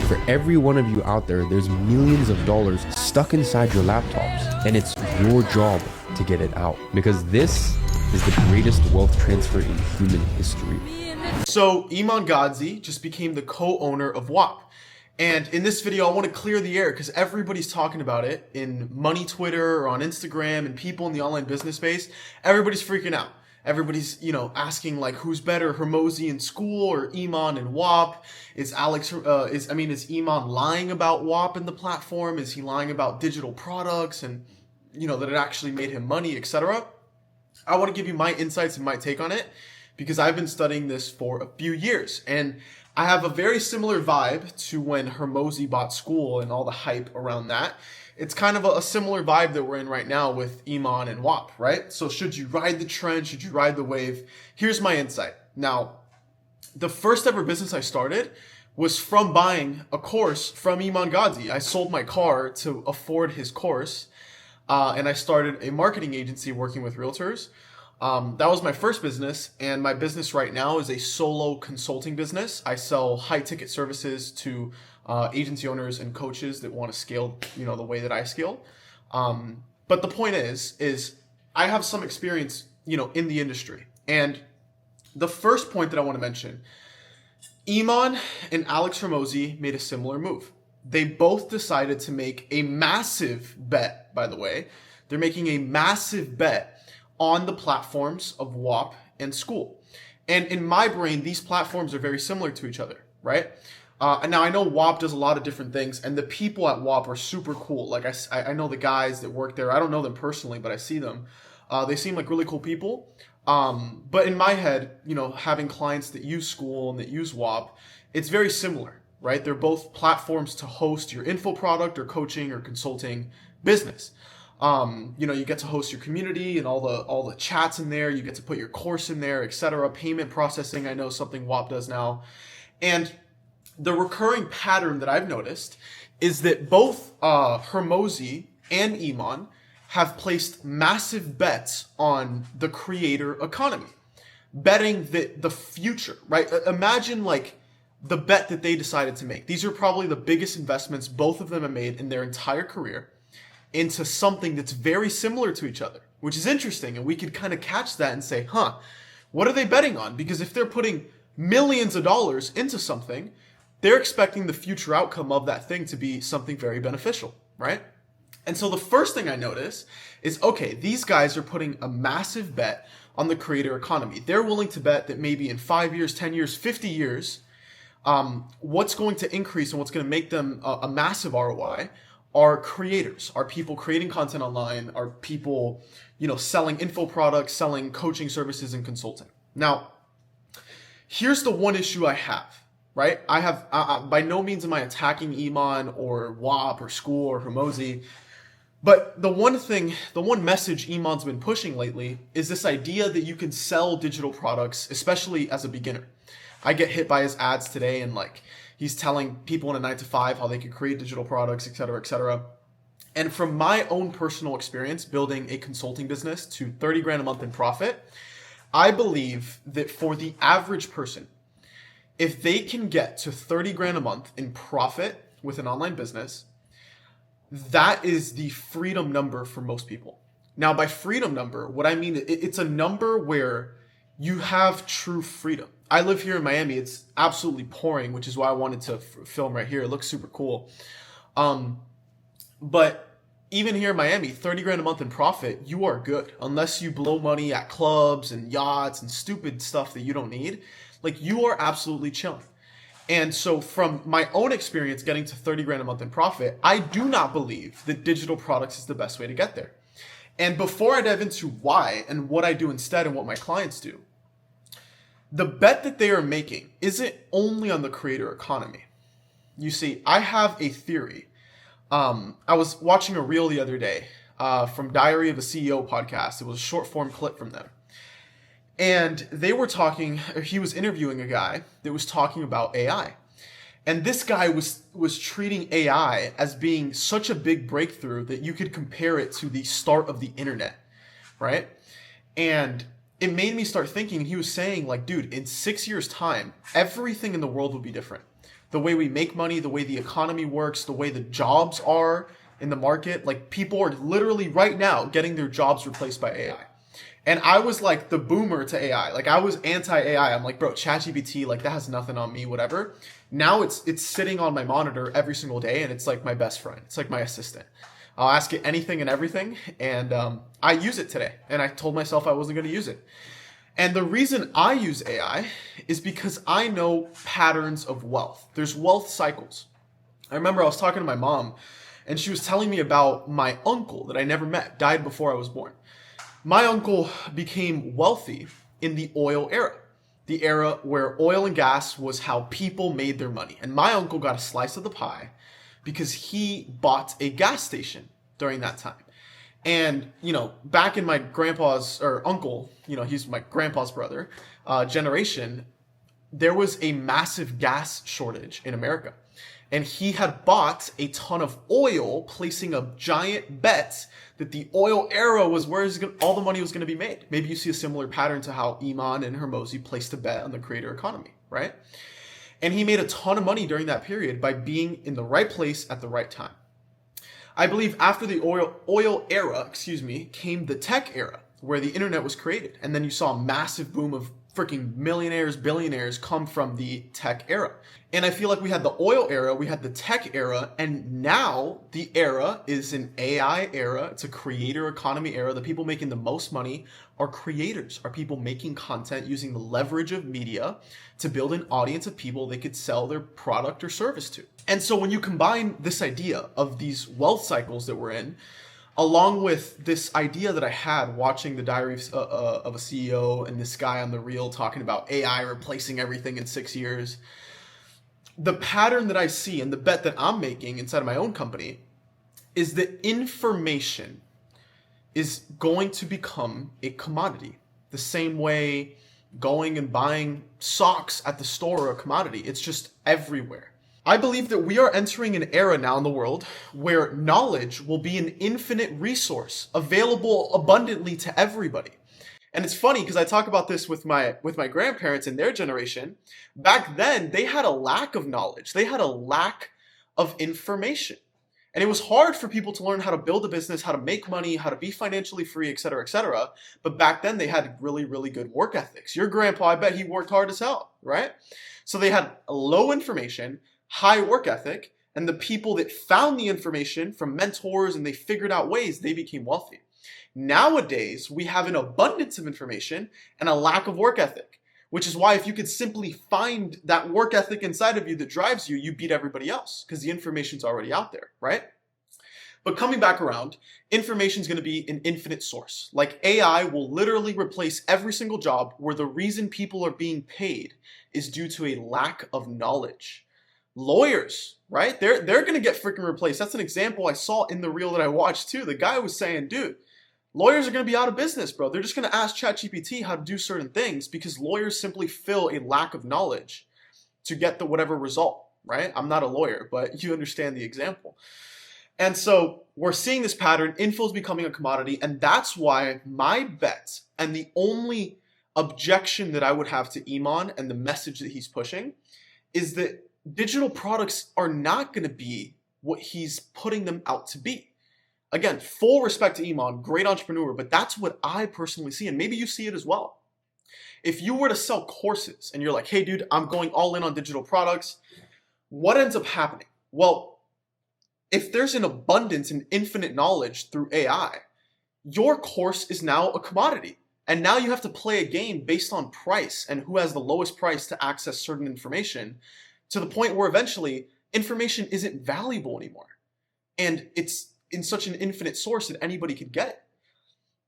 For every one of you out there, there's millions of dollars stuck inside your laptops, and it's your job to get it out, because this is the greatest wealth transfer in human history. So Iman Gadzhi just became the co-owner of Whop. And in this video, I want to clear the air because everybody's talking about it in money Twitter or on Instagram, and people in the online business space. Everybody's freaking out. Everybody's, asking like, who's better, Hormozi in school or Iman in Whop? Is Iman lying about Whop in the platform? Is he lying about digital products and, that it actually made him money, etc.? I want to give you my insights and my take on it because I've been studying this for a few years, and I have a very similar vibe to when Hormozi bought school and all the hype around that. It's kind of a similar vibe that we're in right now with Iman and Whop, right? So should you ride the trend? Should you ride the wave? Here's my insight. Now, the first ever business I started was from buying a course from Iman Gadzhi. I sold my car to afford his course, and I started a marketing agency working with realtors. That was my first business, and my business right now is a solo consulting business. I sell high ticket services to agency owners and coaches that want to scale, the way that I scale. But the point is I have some experience, in the industry. And the first point that I want to mention, Iman and Alex Hormozi made a similar move. They both decided to make a massive bet, by the way. They're making a massive bet on the platforms of Whop and School. And in my brain, these platforms are very similar to each other, right? And now I know Whop does a lot of different things, and the people at Whop are super cool. Like I know the guys that work there. I don't know them personally, but I see them. They seem like really cool people. But in my head, having clients that use School and that use Whop, it's very similar, right? They're both platforms to host your info product or coaching or consulting business. You get to host your community and all the chats in there. You get to put your course in there, etc. Payment processing, I know something Whop does now. And the recurring pattern that I've noticed is that both Hormozi and Iman have placed massive bets on the creator economy, betting that the future, right? Imagine like the bet that they decided to make. These are probably the biggest investments both of them have made in their entire career into something that's very similar to each other, which is interesting. And we could kind of catch that and say, what are they betting on? Because if they're putting millions of dollars into something, they're expecting the future outcome of that thing to be something very beneficial, right? And so the first thing I notice is, okay, these guys are putting a massive bet on the creator economy. They're willing to bet that maybe in 5 years, 10 years, 50 years, what's going to increase and what's going to make them a massive ROI are creators, are people creating content online, are people, selling info products, selling coaching services and consulting. Now, here's the one issue I have, right? I have, by no means am I attacking Iman or Whop or School or Hormozi, but the one message Iman's been pushing lately is this idea that you can sell digital products, especially as a beginner. I get hit by his ads today, and he's telling people in a 9-to-5 how they can create digital products, et cetera, et cetera. And from my own personal experience building a consulting business to 30 grand a month in profit, I believe that for the average person, if they can get to 30 grand a month in profit with an online business, that is the freedom number for most people. Now, by freedom number, what I mean, it's a number where you have true freedom. I live here in Miami. It's absolutely pouring, which is why I wanted to film right here. It looks super cool. But even here in Miami, 30 grand a month in profit, you are good. Unless you blow money at clubs and yachts and stupid stuff that you don't need, you are absolutely chilling. And so from my own experience getting to 30 grand a month in profit, I do not believe that digital products is the best way to get there. And before I dive into why and what I do instead and what my clients do, the bet that they are making isn't only on the creator economy. You see, I have a theory. I was watching a reel the other day from Diary of a CEO podcast. It was a short form clip from them. And they were he was interviewing a guy that was talking about AI. And this guy was treating AI as being such a big breakthrough that you could compare it to the start of the internet, right? And it made me start thinking, he was saying dude, in 6 years' time, everything in the world will be different. the way we make money, the way the economy works, the way the jobs are in the market. Like people are literally right now getting their jobs replaced by AI. And I was like the boomer to AI. Like I was anti-AI. I'm like, bro, ChatGPT, like that has nothing on me, whatever. Now it's sitting on my monitor every single day, and it's like my best friend. It's like my assistant. I'll ask it anything and everything, and I use it today. And I told myself I wasn't going to use it. And the reason I use AI is because I know patterns of wealth. There's wealth cycles. I remember I was talking to my mom, and she was telling me about my uncle that I never met, died before I was born. My uncle became wealthy in the oil era, the era where oil and gas was how people made their money. And my uncle got a slice of the pie because he bought a gas station during that time. And, you know, back in my grandpa's, or uncle, you know, he's my grandpa's brother, generation, there was a massive gas shortage in America. And he had bought a ton of oil, placing a giant bet that the oil era was where all the money was going to be made. Maybe you see a similar pattern to how Iman and Hermosi placed a bet on the creator economy, right? And he made a ton of money during that period by being in the right place at the right time. I believe after the oil era, came the tech era, where the internet was created. And then you saw a massive boom of freaking millionaires, billionaires come from the tech era. And I feel like we had the oil era, we had the tech era, and now the era is an AI era. It's a creator economy era. The people making the most money are creators, are people making content using the leverage of media to build an audience of people they could sell their product or service to. And so when you combine this idea of these wealth cycles that we're in, along with this idea that I had watching the Diaries of a CEO and this guy on the reel talking about AI replacing everything in 6 years, the pattern that I see and the bet that I'm making inside of my own company is that information is going to become a commodity. The same way going and buying socks at the store are a commodity. It's just everywhere. I believe that we are entering an era now in the world where knowledge will be an infinite resource available abundantly to everybody. And it's funny because I talk about this with my grandparents and their generation. Back then, they had a lack of knowledge. They had a lack of information. And it was hard for people to learn how to build a business, how to make money, how to be financially free, et cetera, et cetera. But back then, they had really, really good work ethics. Your grandpa, I bet he worked hard as hell, right? So they had low information, high work ethic, and the people that found the information from mentors and they figured out ways, they became wealthy. Nowadays, we have an abundance of information and a lack of work ethic, which is why if you could simply find that work ethic inside of you that drives you, you beat everybody else because the information's already out there, right? But coming back around, information is going to be an infinite source. Like AI will literally replace every single job where the reason people are being paid is due to a lack of knowledge. Lawyers, right? They're going to get freaking replaced. That's an example I saw in the reel that I watched too. The guy was saying, dude, lawyers are going to be out of business, bro. They're just going to ask ChatGPT how to do certain things because lawyers simply fill a lack of knowledge to get the whatever result, right? I'm not a lawyer, but you understand the example. And so we're seeing this pattern. Info is becoming a commodity. And that's why my bet and the only objection that I would have to Iman and the message that he's pushing is that digital products are not going to be what he's putting them out to be. Again, full respect to Iman, great entrepreneur, but that's what I personally see, and maybe you see it as well. If you were to sell courses and you're like, hey dude, I'm going all in on digital products, what ends up happening? Well, if there's an abundance and infinite knowledge through AI, your course is now a commodity. And now you have to play a game based on price and who has the lowest price to access certain information, to the point where eventually information isn't valuable anymore. And it's in such an infinite source that anybody could get it.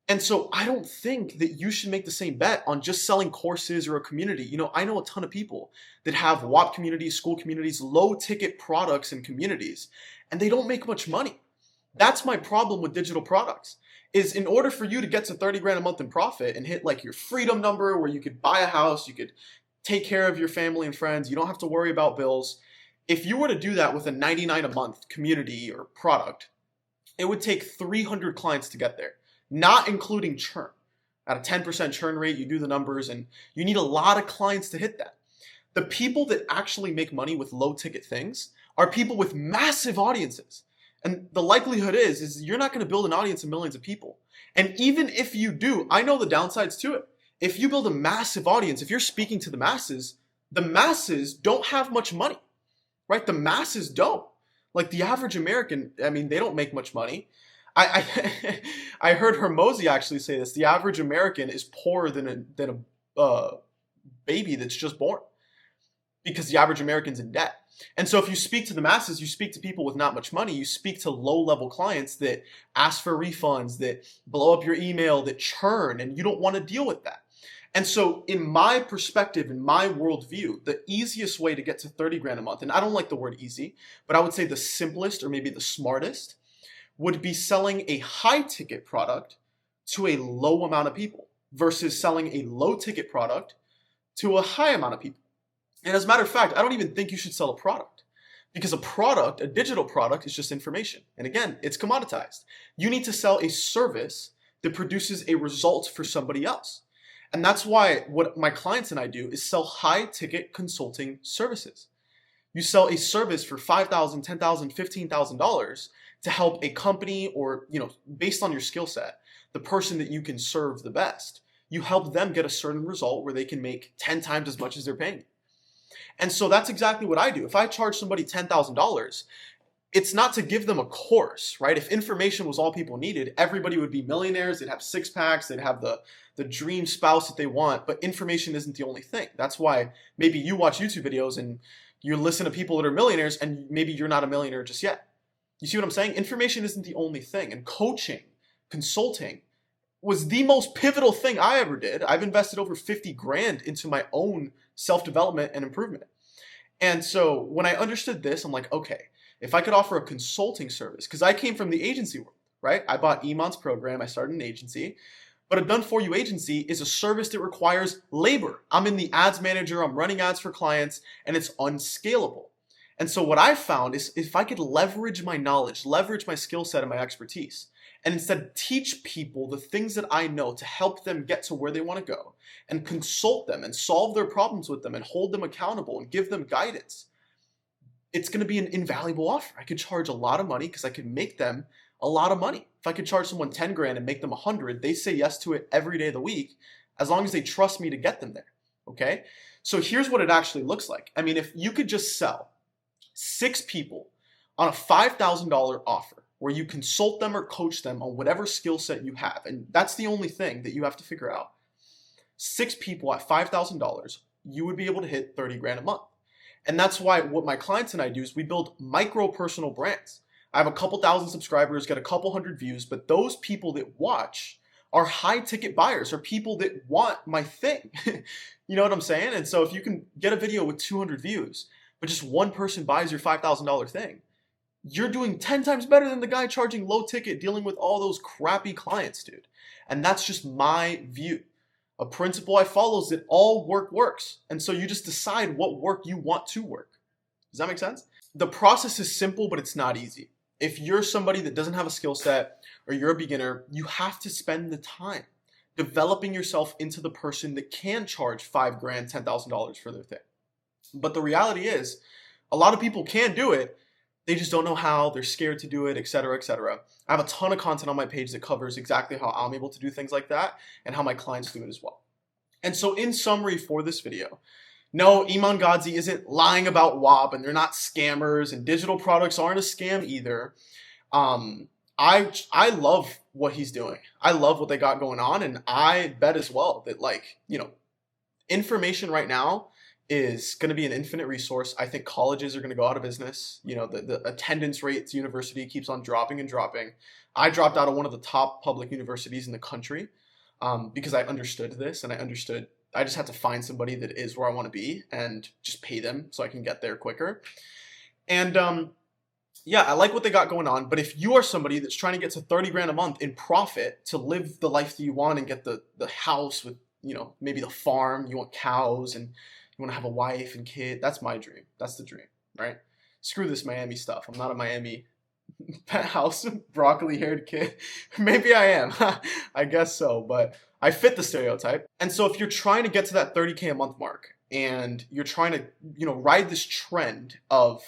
And so I don't think that you should make the same bet on just selling courses or a community. You know, I know a ton of people that have Whop communities, school communities, low ticket products and communities, and they don't make much money. That's my problem with digital products, is in order for you to get to 30 grand a month in profit and hit like your freedom number where you could buy a house, you could take care of your family and friends, you don't have to worry about bills. If you were to do that with a 99 a month community or product, it would take 300 clients to get there, not including churn. At a 10% churn rate, you do the numbers and you need a lot of clients to hit that. The people that actually make money with low ticket things are people with massive audiences. And the likelihood is you're not going to build an audience of millions of people. And even if you do, I know the downsides to it. If you build a massive audience, if you're speaking to the masses don't have much money, right? The masses don't. Like the average American, I mean, they don't make much money. I I heard Hermosi actually say this. The average American is poorer than a baby that's just born, because the average American's in debt. And so if you speak to the masses, you speak to people with not much money, you speak to low-level clients that ask for refunds, that blow up your email, that churn, and you don't want to deal with that. And so in my perspective, in my worldview, the easiest way to get to 30 grand a month, and I don't like the word easy, but I would say the simplest or maybe the smartest, would be selling a high-ticket product to a low amount of people versus selling a low-ticket product to a high amount of people. And as a matter of fact, I don't even think you should sell a product, because a product, a digital product, is just information. And again, it's commoditized. You need to sell a service that produces a result for somebody else. And that's why what my clients and I do is sell high-ticket consulting services. You sell a service for $5,000, $10,000, $15,000 to help a company, or, based on your skill set, the person that you can serve the best. You help them get a certain result where they can make 10 times as much as they're paying. And so that's exactly what I do. If I charge somebody $10,000, it's not to give them a course, right? If information was all people needed, everybody would be millionaires. They'd have six packs. They'd have the dream spouse that they want. But information isn't the only thing. That's why maybe you watch YouTube videos and you listen to people that are millionaires, and maybe you're not a millionaire just yet. You see what I'm saying? Information isn't the only thing. And coaching, consulting was the most pivotal thing I ever did. I've invested over 50 grand into my own self-development and improvement. And so when I understood this, I'm like, okay, if I could offer a consulting service, because I came from the agency world, right? I bought Iman's program. I started an agency. But a done-for-you agency is a service that requires labor. I'm in the ads manager. I'm running ads for clients, and it's unscalable. And so what I found is if I could leverage my knowledge, leverage my skill set and my expertise, and instead teach people the things that I know to help them get to where they want to go, and consult them and solve their problems with them and hold them accountable and give them guidance, it's going to be an invaluable offer. I could charge a lot of money because I could make them a lot of money. If I could charge someone 10 grand and make them 100, they say yes to it every day of the week, as long as they trust me to get them there. Okay. So here's what it actually looks like. I mean, if you could just sell 6 people on a $5,000 offer where you consult them or coach them on whatever skill set you have, and that's the only thing that you have to figure out. 6 people at $5,000, you would be able to hit 30 grand a month. And that's why what my clients and I do is we build micro personal brands. I have a couple thousand subscribers, get a couple hundred views, but those people that watch are high ticket buyers, are people that want my thing. You know what I'm saying? And so if you can get a video with 200 views, but just one person buys your $5,000 thing, you're doing 10 times better than the guy charging low ticket, dealing with all those crappy clients, dude. And that's just my view. A principle I follow is that all work works. And so you just decide what work you want to work. Does that make sense? The process is simple, but it's not easy. If you're somebody that doesn't have a skill set, or you're a beginner, you have to spend the time developing yourself into the person that can charge 5 grand, $10,000 for their thing. But the reality is, a lot of people can do it. They just don't know how, they're scared to do it, etc., etc. I have a ton of content on my page that covers exactly how I'm able to do things like that and how my clients do it as well. And so in summary for this video, no, Iman Gadzhi isn't lying about Whop, and they're not scammers, and digital products aren't a scam either. I love what he's doing. I love what they got going on, and I bet as well that, information right now is going to be an infinite resource. I think colleges are going to go out of business. The attendance rate to university keeps on dropping and dropping. I dropped out of one of the top public universities in the country because I understood this, and I just had to find somebody that is where I want to be and just pay them so I can get there quicker. And yeah, I like what they got going on. But if you are somebody that's trying to get to 30 grand a month in profit to live the life that you want and get the house with, maybe the farm, you want cows and you want to have a wife and kid, that's my dream. That's the dream, right? Screw this Miami stuff. I'm not a Miami penthouse broccoli haired kid. Maybe I am. I guess so, but I fit the stereotype. And so if you're trying to get to that 30K a month mark and you're trying to, ride this trend of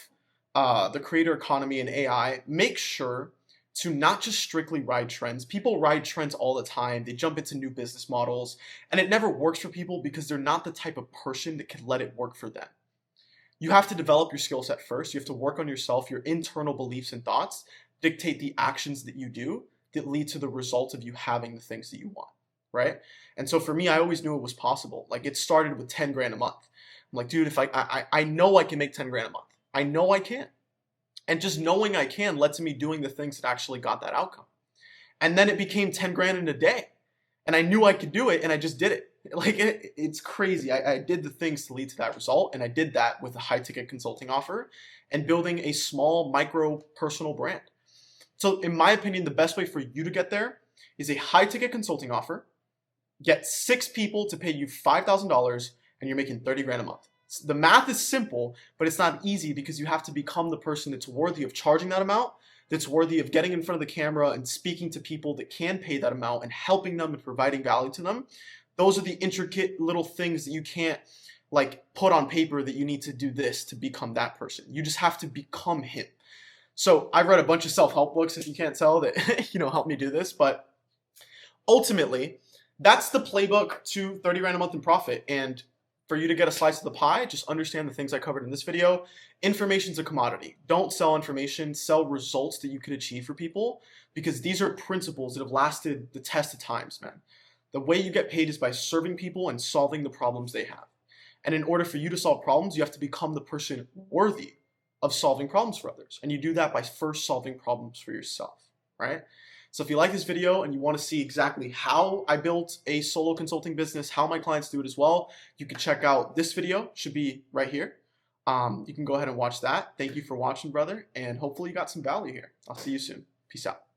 the creator economy and AI, make sure to not just strictly ride trends. People ride trends all the time. They jump into new business models, and it never works for people because they're not the type of person that can let it work for them. You have to develop your skill set first. You have to work on yourself, your internal beliefs and thoughts, dictate the actions that you do that lead to the result of you having the things that you want, right? And so for me, I always knew it was possible. Like, it started with 10 grand a month. I'm like, dude, if I know I can make 10 grand a month. I know I can. And just knowing I can led to me doing the things that actually got that outcome. And then it became 10 grand in a day. And I knew I could do it, and I just did it. Like, it's crazy. I did the things to lead to that result, and I did that with a high-ticket consulting offer and building a small, micro, personal brand. So in my opinion, the best way for you to get there is a high-ticket consulting offer, get 6 people to pay you $5,000, and you're making 30 grand a month. The math is simple, but it's not easy because you have to become the person that's worthy of charging that amount, that's worthy of getting in front of the camera and speaking to people that can pay that amount and helping them and providing value to them. Those are the intricate little things that you can't like put on paper that you need to do this to become that person. You just have to become him. So I've read a bunch of self-help books, if you can't tell, that help me do this, but ultimately that's the playbook to 30 grand a month in profit. And for you to get a slice of the pie, just understand the things I covered in this video. Information's a commodity. Don't sell information, sell results that you can achieve for people, because these are principles that have lasted the test of times, man. The way you get paid is by serving people and solving the problems they have. And in order for you to solve problems, you have to become the person worthy of solving problems for others. And you do that by first solving problems for yourself, right? So if you like this video and you want to see exactly how I built a solo consulting business, how my clients do it as well, you can check out this video, should be right here. You can go ahead and watch that. Thank you for watching, brother, and hopefully you got some value here. I'll see you soon. Peace out.